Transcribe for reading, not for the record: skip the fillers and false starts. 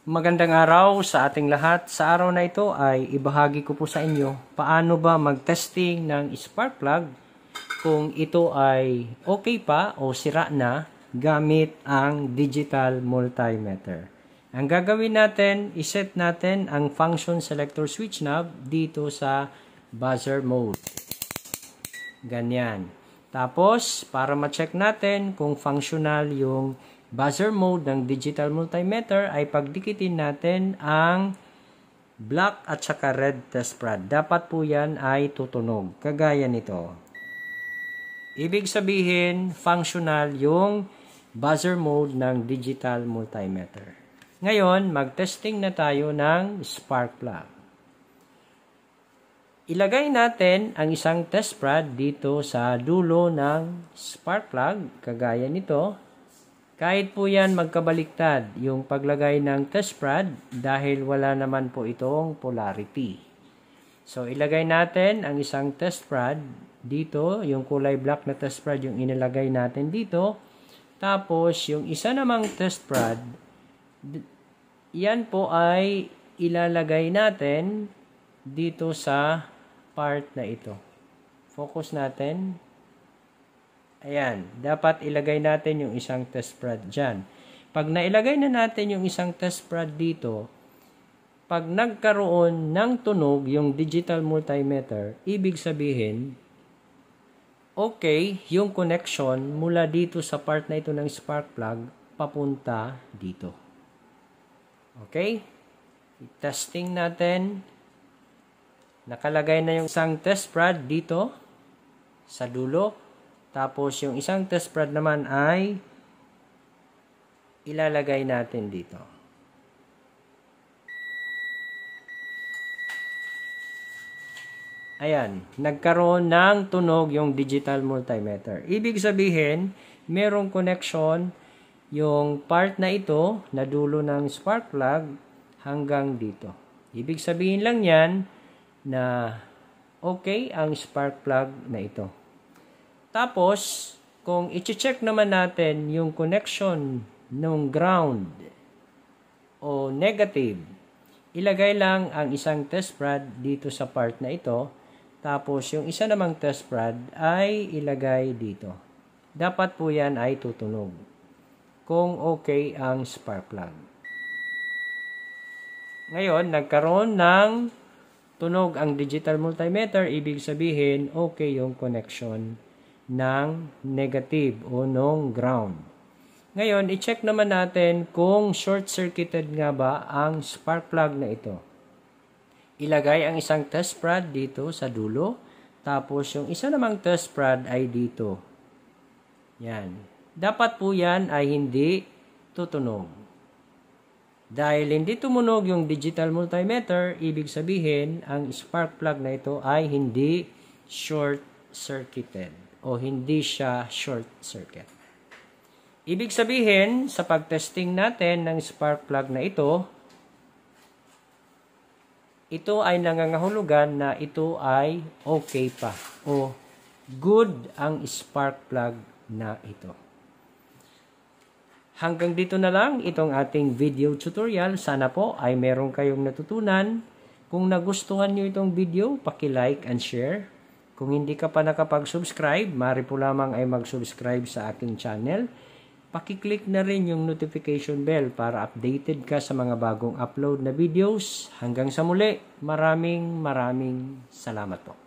Magandang araw sa ating lahat. Sa araw na ito ay ibahagi ko po sa inyo paano ba mag-testing ng spark plug kung ito ay okay pa o sira na gamit ang digital multimeter. Ang gagawin natin, iset natin ang function selector switch knob dito sa buzzer mode. Ganyan. Tapos, para ma-check natin kung functional yung buzzer mode ng digital multimeter ay pagdikitin natin ang black at saka red test rod. Dapat po yan ay tutunog. Kagaya nito. Ibig sabihin, functional yung buzzer mode ng digital multimeter. Ngayon, mag-testing na tayo ng spark plug. Ilagay natin ang isang test rod dito sa dulo ng spark plug. Kagaya nito. Kahit po yan magkabaliktad yung paglagay ng test rod dahil wala naman po itong polarity. So, ilagay natin ang isang test rod dito, yung kulay black na test rod yung inilagay natin dito. Tapos, yung isa namang test rod, yan po ay ilalagay natin dito sa part na ito. Focus natin. Ayan, dapat ilagay natin yung isang test rod dyan. Pag nailagay na natin yung isang test rod dito, pag nagkaroon ng tunog yung digital multimeter, ibig sabihin, okay, yung connection mula dito sa part na ito ng spark plug, papunta dito. Okay? Testing natin. Nakalagay na yung isang test rod dito sa dulo. Tapos, yung isang test rod naman ay ilalagay natin dito. Ayan, nagkaroon ng tunog yung digital multimeter. Ibig sabihin, merong connection yung part na ito na dulo ng spark plug hanggang dito. Ibig sabihin lang yan na okay ang spark plug na ito. Tapos, kung i-check naman natin yung connection ng ground o negative, ilagay lang ang isang test rod dito sa part na ito. Tapos, yung isa namang test rod ay ilagay dito. Dapat po yan ay tutunog kung okay ang spark plug. Ngayon, nagkaroon ng tunog ang digital multimeter. Ibig sabihin, okay yung connection ng negative o ng ground. Ngayon, i-check naman natin kung short-circuited nga ba ang spark plug na ito. Ilagay ang isang test rod dito sa dulo, tapos yung isa namang test rod ay dito. Yan. Dapat po yan ay hindi tutunog. Dahil hindi tumunog yung digital multimeter, ibig sabihin, ang spark plug na ito ay hindi short-circuited o hindi siya short circuit. Ibig sabihin, sa pagtesting natin ng spark plug na ito ay nangangahulugan na ito ay okay pa o good ang spark plug na ito. Hanggang dito na lang itong ating video tutorial. Sana po ay meron kayong natutunan. Kung nagustuhan nyo itong video, paki-like and share. Kung hindi ka pa nakapag-subscribe, maaari po lamang ay mag-subscribe sa aking channel. Paki-click na rin yung notification bell para updated ka sa mga bagong upload na videos. Hanggang sa muli, maraming salamat po.